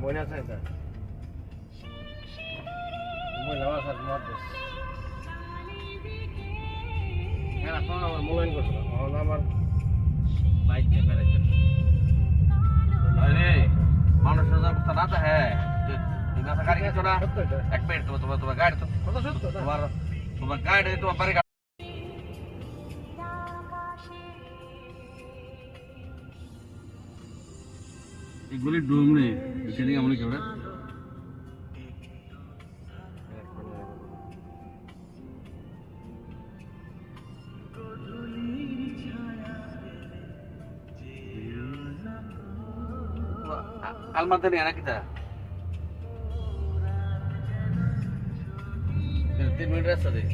Buenas tardes. Buenas tardes. Era todo আমার মূল্যায়ন করছিল তখন আমার বাইক নিয়ে বেড়াইছে अरे মানুষের অবস্থা না হ্যাঁ তুমি আসা গাড়ি কিছু না এক মিনিট তোমার গাড়ি তো তোমার গাড়ি তোমার বাড়ি এগুলি ড্রোন রে এখানে কেমন কেমন almante ni anak kita 3 minit rasa deh